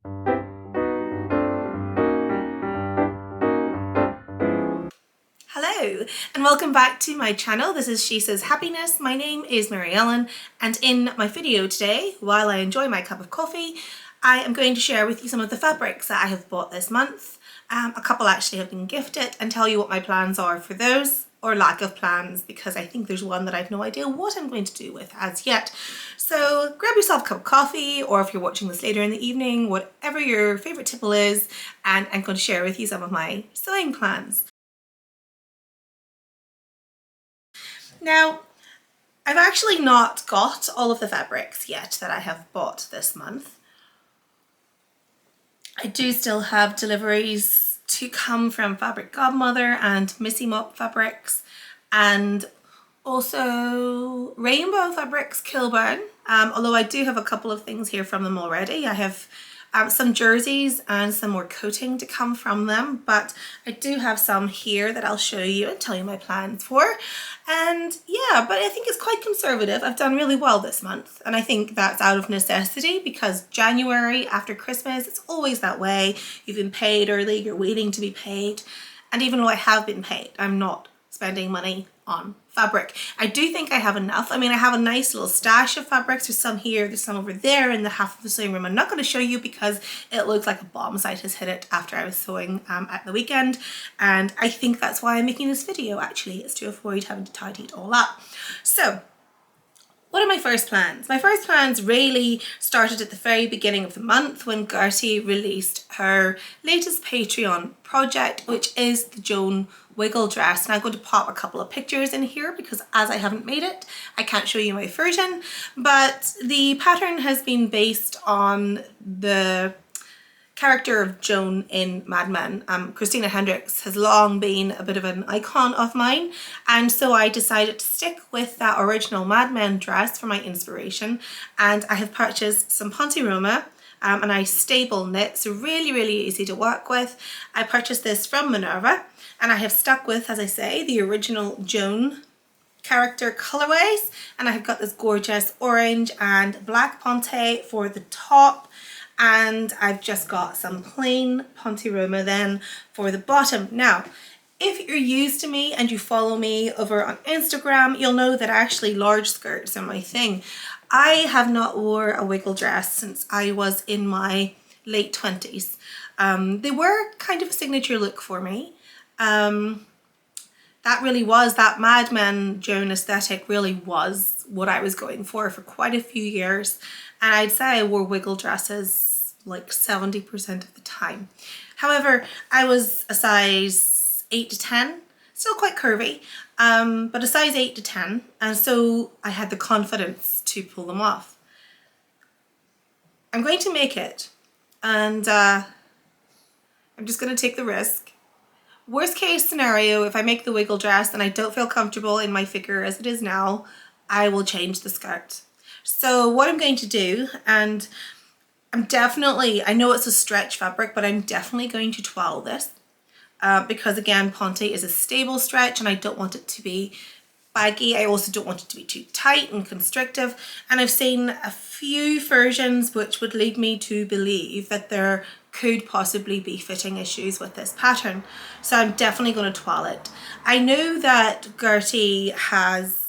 Hello and welcome back to my channel. This is She Says Happiness. My name is Helen, and in my video today, while I enjoy my cup of coffee, I am going to share with you some of the fabrics that I have bought this month. A couple actually have been gifted, and tell you what my plans are for those, or lack of plans, because I think there's one that I've no idea what I'm going to do with as yet. So grab yourself a cup of coffee, or if you're watching this later in the evening, whatever your favourite tipple is, and I'm going to share with you some of my sewing plans. Now, I've actually not got all of the fabrics yet that I have bought this month. I do still have deliveries to come from Fabric Godmother and Missy Mop Fabrics, and also Rainbow Fabrics Kilburn, although I do have a couple of things here from them already. I have some jerseys and some more coating to come from them, but I do have some here that I'll show you and tell you my plans for. And yeah, but I think it's quite conservative. I've done really well this month, and I think that's out of necessity because January after Christmas, it's always that way. You've been paid early, you're waiting to be paid, and even though I have been paid, I'm not spending money on fabric. I do think I have enough. I mean, I have a nice little stash of fabrics. There's some here, there's some over there in the half of the sewing room. I'm not going to show you because it looks like a bomb site has hit it after I was sewing at the weekend, and I think that's why I'm making this video actually, is to avoid having to tidy it all up. So what are my first plans? My first plans really started at the very beginning of the month when Gertie released her latest Patreon project, which is the Joan Wiggle dress. And I'm going to pop a couple of pictures in here because as I haven't made it, I can't show you my version. But the pattern has been based on the character of Joan in Mad Men. Christina Hendricks has long been a bit of an icon of mine, and so I decided to stick with that original Mad Men dress for my inspiration, and I have purchased some Ponte Roma, and I stable knit, so really easy to work with. I purchased this from Minerva, and I have stuck with, as I say, the original Joan character colorways, and I have got this gorgeous orange and black Ponte for the top, and I've just got some plain Ponte Roma then for the bottom. Now, if you're used to me and you follow me over on Instagram, you'll know that actually large skirts are my thing. I have not wore a wiggle dress since I was in my late 20s. They were kind of a signature look for me. That really was, that Mad Men Joan aesthetic really was what I was going for quite a few years. And I'd say I wore wiggle dresses like 70% of the time. However, I was a size 8 to 10, still quite curvy, but a size 8 to 10. And so I had the confidence to pull them off. I'm going to make it, and I'm just going to take the risk. Worst case scenario, if I make the wiggle dress and I don't feel comfortable in my figure as it is now, I will change the skirt. So what I'm going to do, and I know it's a stretch fabric, but I'm definitely going to twirl this because again, Ponte is a stable stretch and I don't want it to be baggy. I also don't want it to be too tight and constrictive, and I've seen a few versions which would lead me to believe that there could possibly be fitting issues with this pattern, so I'm definitely going to twirl it. I know that Gertie has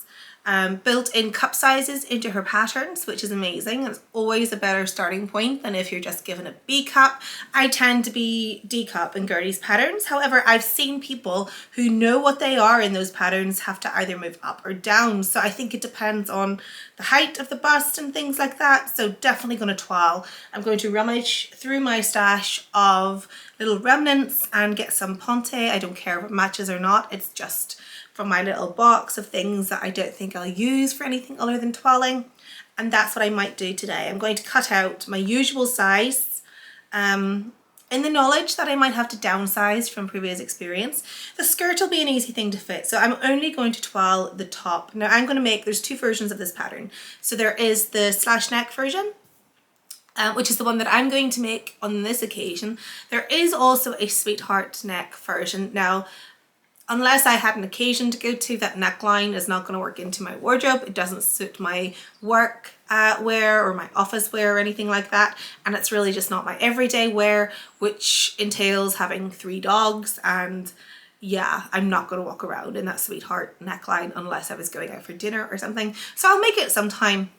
built-in cup sizes into her patterns, which is amazing. It's always a better starting point than if you're just given a B cup. I tend to be D cup in Gertie's patterns. However, I've seen people who know what they are in those patterns have to either move up or down. So I think it depends on the height of the bust and things like that. So definitely going to twirl. I'm going to rummage through my stash of little remnants and get some Ponte. I don't care if it matches or not. It's just from my little box of things that I don't think I'll use for anything other than twirling, and that's what I might do today. I'm going to cut out my usual size in the knowledge that I might have to downsize from previous experience. The skirt will be an easy thing to fit, so I'm only going to twirl the top. Now I'm going to make, there's two versions of this pattern. So there is the slash neck version, which is the one that I'm going to make on this occasion. There is also a sweetheart neck version. Now, unless I had an occasion to go to, that neckline is not going to work into my wardrobe. It doesn't suit my work wear or my office wear or anything like that, and it's really just not my everyday wear, which entails having 3 dogs, and yeah, I'm not going to walk around in that sweetheart neckline unless I was going out for dinner or something. So I'll make it sometime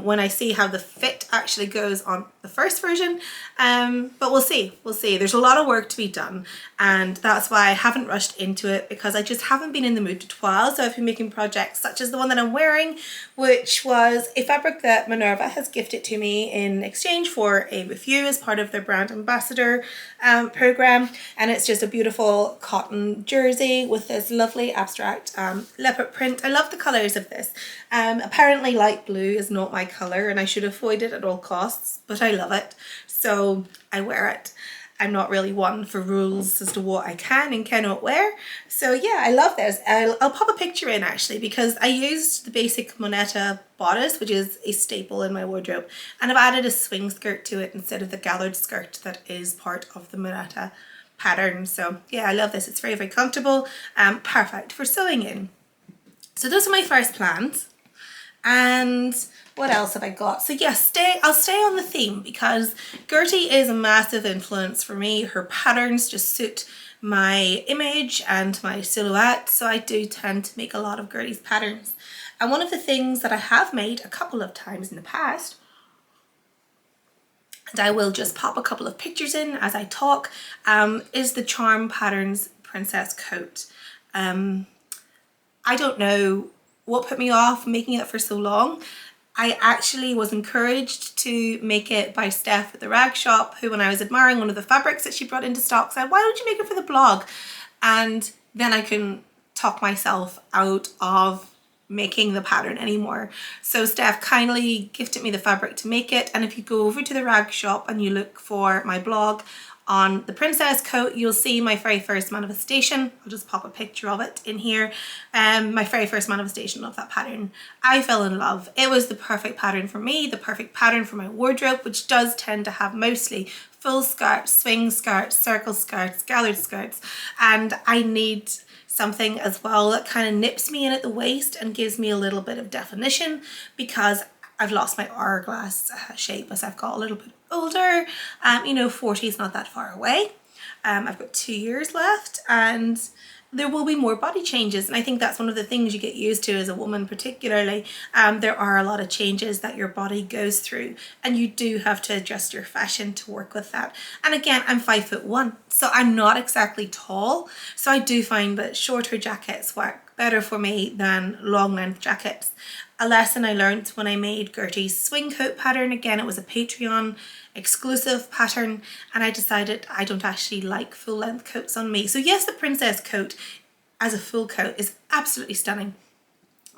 when I see how the fit actually goes on the first version. But we'll see. There's a lot of work to be done, and that's why I haven't rushed into it, because I just haven't been in the mood to toile. So I've been making projects such as the one that I'm wearing, which was a fabric that Minerva has gifted to me in exchange for a review as part of their brand ambassador program. And it's just a beautiful cotton jersey with this lovely abstract leopard print. I love the colors of this. Apparently light blue is not my color and I should avoid it at all costs, but I love it, so I wear it. I'm not really one for rules as to what I can and cannot wear. So yeah, I love this. I'll pop a picture in actually, because I used the basic Moneta bodice, which is a staple in my wardrobe, and I've added a swing skirt to it instead of the gathered skirt that is part of the Moneta pattern. So yeah, I love this. It's very, very comfortable and perfect for sewing in. So those are my first plans. And what else have I got? So yes, I'll stay on the theme, because Gertie is a massive influence for me. Her patterns just suit my image and my silhouette, so I do tend to make a lot of Gertie's patterns. And one of the things that I have made a couple of times in the past, and I will just pop a couple of pictures in as I talk, is the Charm Patterns Princess Coat. I don't know what put me off making it for so long. I actually was encouraged to make it by Steph at the rag shop, who, when I was admiring one of the fabrics that she brought into stock, said, why don't you make it for the blog? And then I couldn't talk myself out of making the pattern anymore. So Steph kindly gifted me the fabric to make it, and if you go over to the rag shop and you look for my blog on the princess coat, you'll see my very first manifestation. I'll just pop a picture of it in here. My very first manifestation of that pattern. I fell in love. It was the perfect pattern for me, the perfect pattern for my wardrobe, which does tend to have mostly full skirts, swing skirts, circle skirts, gathered skirts, and I need something as well that kind of nips me in at the waist and gives me a little bit of definition, because I've lost my hourglass shape as I've got a little bit older. You know, 40 is not that far away. I've got 2 years left, and there will be more body changes, and I think that's one of the things you get used to as a woman particularly. There are a lot of changes that your body goes through, and you do have to adjust your fashion to work with that. And again, I'm 5'1", so I'm not exactly tall, so I do find that shorter jackets work better for me than long length jackets. A lesson I learned when I made Gertie's swing coat pattern. Again, it was a Patreon exclusive pattern, and I decided I don't actually like full length coats on me. So yes, the princess coat as a full coat is absolutely stunning,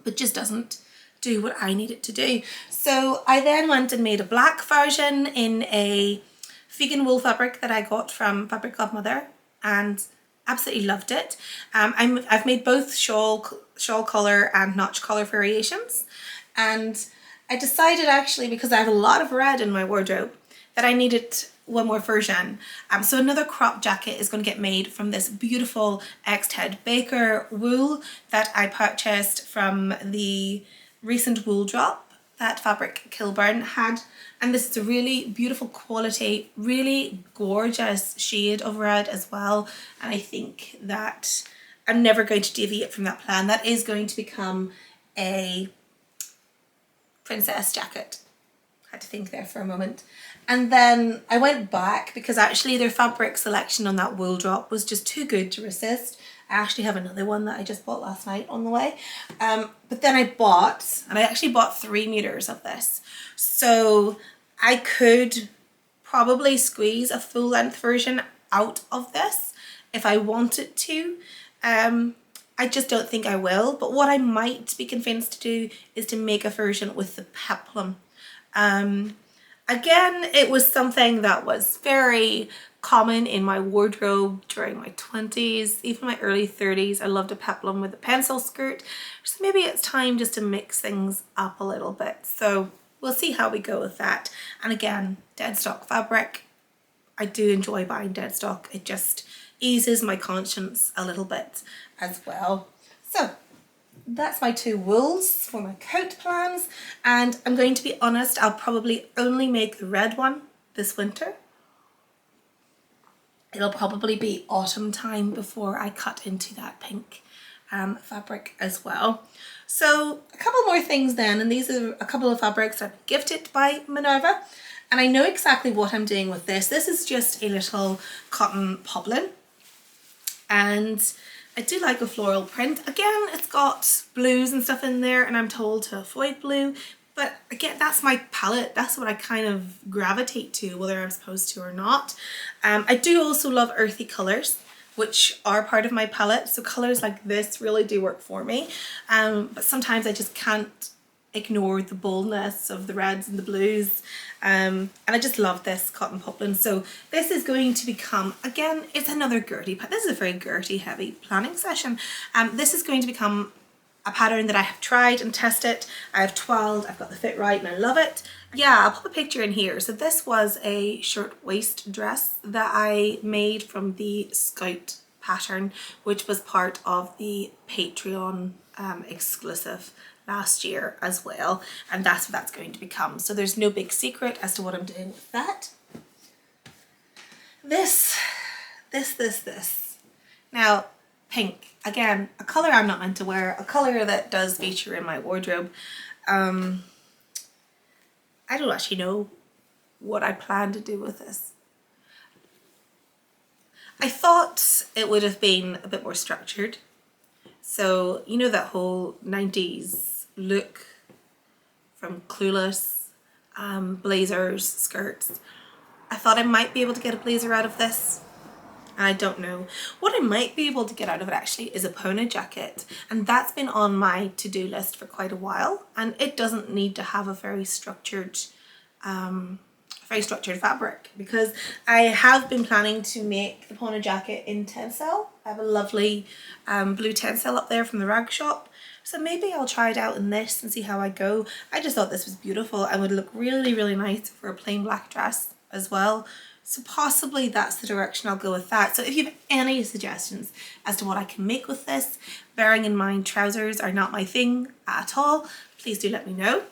but just doesn't do what I need it to do. So I then went and made a black version in a vegan wool fabric that I got from Fabric Godmother, and absolutely loved it. I've made both shawl collar and notch collar variations, and I decided actually, because I have a lot of red in my wardrobe, that I needed one more version. So another crop jacket is going to get made from this beautiful Ted Baker wool that I purchased from the recent wool drop that Fabric Kilburn had. And this is a really beautiful quality, really gorgeous shade of red as well. And I think that I'm never going to deviate from that plan. That is going to become a princess jacket. I had to think there for a moment. And then I went back, because actually their fabric selection on that wool drop was just too good to resist. I actually have another one that I just bought last night on the way. But then I actually bought 3 meters of this. So I could probably squeeze a full length version out of this if I wanted to. I just don't think I will. But what I might be convinced to do is to make a version with the peplum. Again, it was something that was very common in my wardrobe during my 20s, even my early 30s. I loved a peplum with a pencil skirt. So maybe it's time just to mix things up a little bit. So we'll see how we go with that. And again, dead stock fabric. I do enjoy buying dead stock. It just eases my conscience a little bit as well. So that's my 2 wools for my coat plans, and I'm going to be honest, I'll probably only make the red one this winter. It'll probably be autumn time before I cut into that pink fabric as well. So a couple more things then, and these are a couple of fabrics that I've gifted by Minerva, and I know exactly what I'm doing with this. This is just a little cotton poplin, and I do like a floral print. Again, it's got blues and stuff in there, and I'm told to avoid blue, but again, that's my palette. That's what I kind of gravitate to, whether I'm supposed to or not. I do also love earthy colours, which are part of my palette. So colours like this really do work for me. But sometimes I just can't ignore the boldness of the reds and the blues. And I just love this cotton poplin. So this is going to become, again, it's another gertie. This is a very gertie heavy planning session. This is going to become a pattern that I have tried and tested. I have twirled, I've got the fit right, and I love it. Yeah, I'll put a picture in here. So this was a shirt waist dress that I made from the Scout pattern, which was part of the Patreon exclusive last year as well, and that's what that's going to become. So there's no big secret as to what I'm doing with that. This. Now, pink. Again, a colour I'm not meant to wear, a colour that does feature in my wardrobe. I don't actually know what I plan to do with this. I thought it would have been a bit more structured. So, you know that whole 90s look from Clueless, blazers, skirts. I thought I might be able to get a blazer out of this. I don't know. What I might be able to get out of it actually is a Pona jacket, and that's been on my to-do list for quite a while, and it doesn't need to have a very structured fabric, because I have been planning to make the Pona jacket in tencel. I have a lovely blue tencel up there from the rag shop, so maybe I'll try it out in this and see how I go. I just thought this was beautiful and would look really, really nice for a plain black dress as well. So possibly that's the direction I'll go with that. So if you have any suggestions as to what I can make with this, bearing in mind trousers are not my thing at all, please do let me know.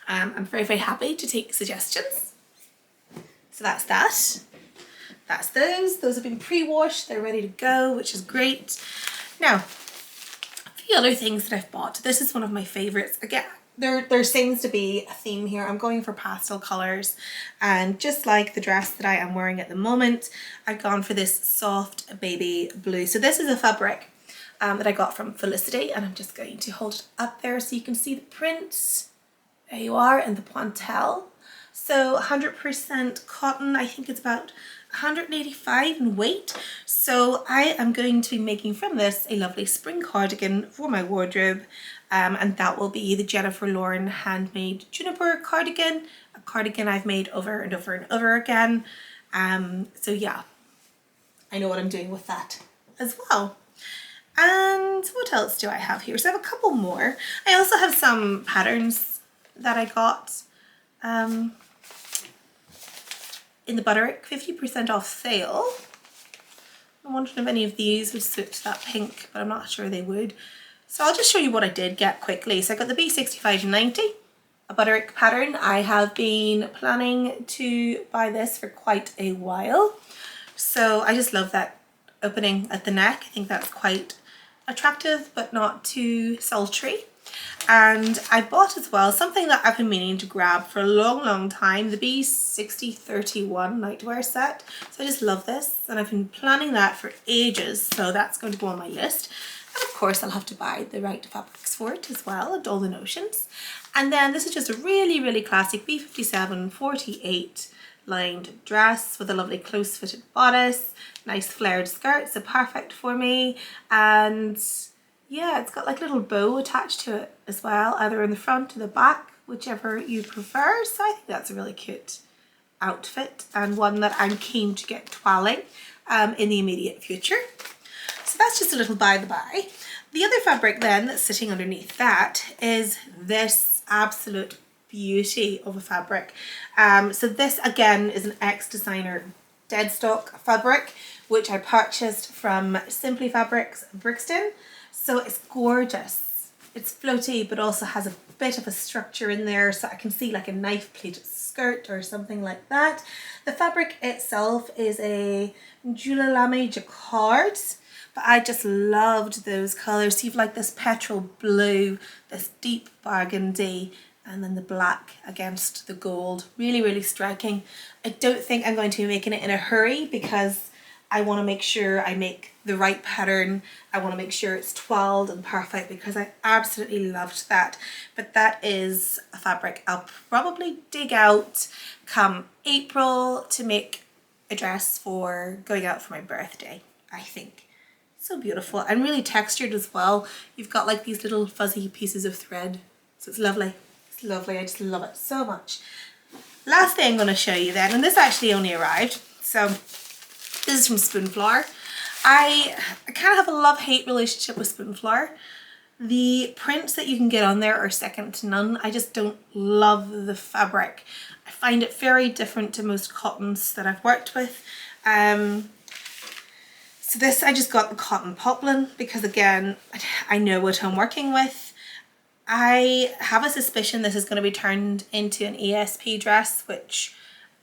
I'm very, very happy to take suggestions. So that's that. That's those. Those have been pre-washed. They're ready to go, which is great. Now, a few other things that I've bought. This is one of my favorites. Again, there seems to be a theme here. I'm going for pastel colors, and just like the dress that I am wearing at the moment, I've gone for this soft baby blue. So this is a fabric that I got from Felicity, and I'm just going to hold it up there so you can see the print. There you are, and the pointelle. So 100% cotton. I think it's about 185 in weight. So I am going to be making from this a lovely spring cardigan for my wardrobe, and that will be the Jennifer Lauren Handmade Juniper cardigan, a cardigan I've made over and over and over again. So yeah, I know what I'm doing with that as well. And what else do I have here? So I have a couple more. I also have some patterns that I got in the Butterick 50% off sale. I'm wondering if any of these would suit that pink, but I'm not sure they would. So I'll just show you what I did get quickly. So I got the B6590, a Butterick pattern. I have been planning to buy this for quite a while. So I just love that opening at the neck. I think that's quite attractive, but not too sultry. And I bought as well something that I've been meaning to grab for a long time, the B6031 nightwear set. So I just love this, and I've been planning that for ages, so that's going to go on my list. And of course I'll have to buy the right fabrics for it as well, and all the notions. And then this is just a really classic B5748 lined dress with a lovely close fitted bodice, nice flared skirt, so perfect for me. And yeah, it's got like a little bow attached to it as well, either in the front or the back, whichever you prefer. So I think that's a really cute outfit, and one that I'm keen to get twirling in the immediate future. So that's just a little by the by. The other fabric then that's sitting underneath that is this absolute beauty of a fabric. So this again is an ex-designer dead stock fabric, which I purchased from Simply Fabrics Brixton. So it's gorgeous. It's floaty, but also has a bit of a structure in there, so I can see like a knife pleated skirt or something like that. The fabric itself is a Lame jacquard, but I just loved those colours. So you've like this petrol blue, this deep burgundy, and then the black against the gold. Really, really striking. I don't think I'm going to be making it in a hurry because I want to make sure I make the right pattern. I want to make sure it's twirled and perfect because I absolutely loved that. But that is a fabric I'll probably dig out come April to make a dress for going out for my birthday, I think. So beautiful and really textured as well. You've got like these little fuzzy pieces of thread. So it's lovely. It's lovely. I just love it so much. Last thing I'm going to show you then, and this actually only arrived. So this is from Spoonflower. I kind of have a love-hate relationship with Spoonflower. The prints that you can get on there are second to none. I just don't love the fabric. I find it very different to most cottons that I've worked with. So this, I just got the cotton poplin because again, I know what I'm working with. I have a suspicion this is going to be turned into an E.S.P dress, which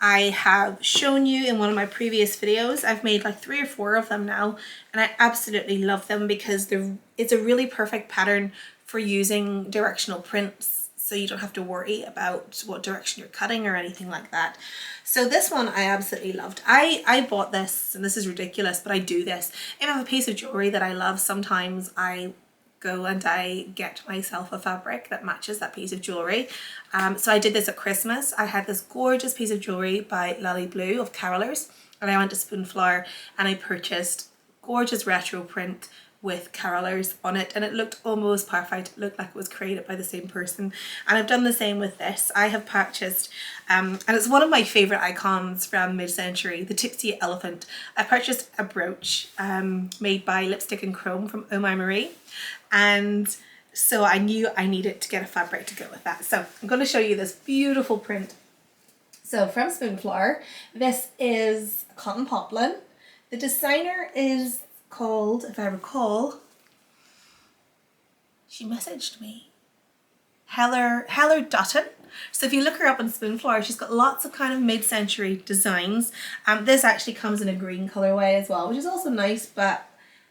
I have shown you in one of my previous videos. I've made like 3 or 4 of them now, and I absolutely love them because it's a really perfect pattern for using directional prints, so you don't have to worry about what direction you're cutting or anything like that. So this one I absolutely loved. I bought this, and this is ridiculous, but I do this. If I have a piece of jewellery that I love, sometimes I go and I get myself a fabric that matches that piece of jewellery. So I did this at Christmas. I had this gorgeous piece of jewellery by Lally Blue of Carolers, and I went to Spoonflower and I purchased gorgeous retro print with Carolers on it, and it looked almost perfect. It looked like it was created by the same person, and I've done the same with this. I have purchased, and it's one of my favourite icons from mid-century, the Tipsy Elephant. I purchased a brooch made by Lipstick and Chrome from Oh My Marie, and so I knew I needed to get a fabric to go with that. So I'm going to show you this beautiful print. So from Spoonflower, this is cotton poplin. The designer is called, if I recall, she messaged me, Helen Dutton. So if you look her up on Spoonflower, she's got lots of kind of mid-century designs. This actually comes in a green colorway as well, which is also nice, but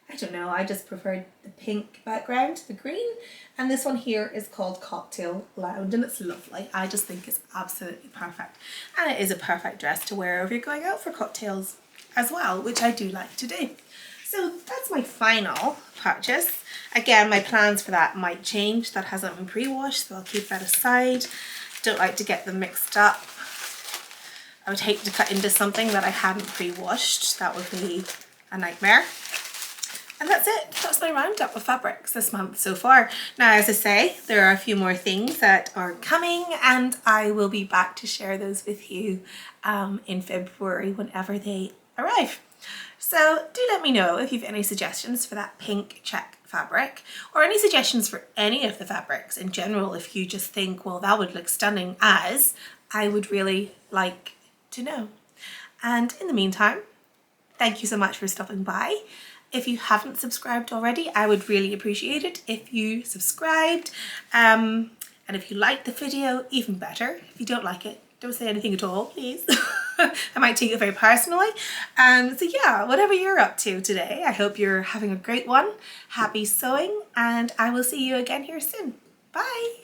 I don't know, I just preferred the pink background to the green. And this one here is called Cocktail Lounge, and it's lovely. I just think it's absolutely perfect. And it is a perfect dress to wear if you're going out for cocktails as well, which I do like to do. So that's my final purchase. Again, my plans for that might change. That hasn't been pre-washed, so I'll keep that aside. Don't like to get them mixed up. I would hate to cut into something that I hadn't pre-washed. That would be a nightmare. And that's it. That's my roundup of fabrics this month so far. Now, as I say, there are a few more things that are coming, and I will be back to share those with you in February whenever they arrive. So do let me know if you've any suggestions for that pink check fabric, or any suggestions for any of the fabrics in general. If you just think, well, that would look stunning as, I would really like to know. And in the meantime, thank you so much for stopping by. If you haven't subscribed already, I would really appreciate it if you subscribed. And if you liked the video, even better. If you don't like it, don't say anything at all, please. I might take it very personally. So yeah, whatever you're up to today, I hope you're having a great one. Happy sewing, and I will see you again here soon. Bye.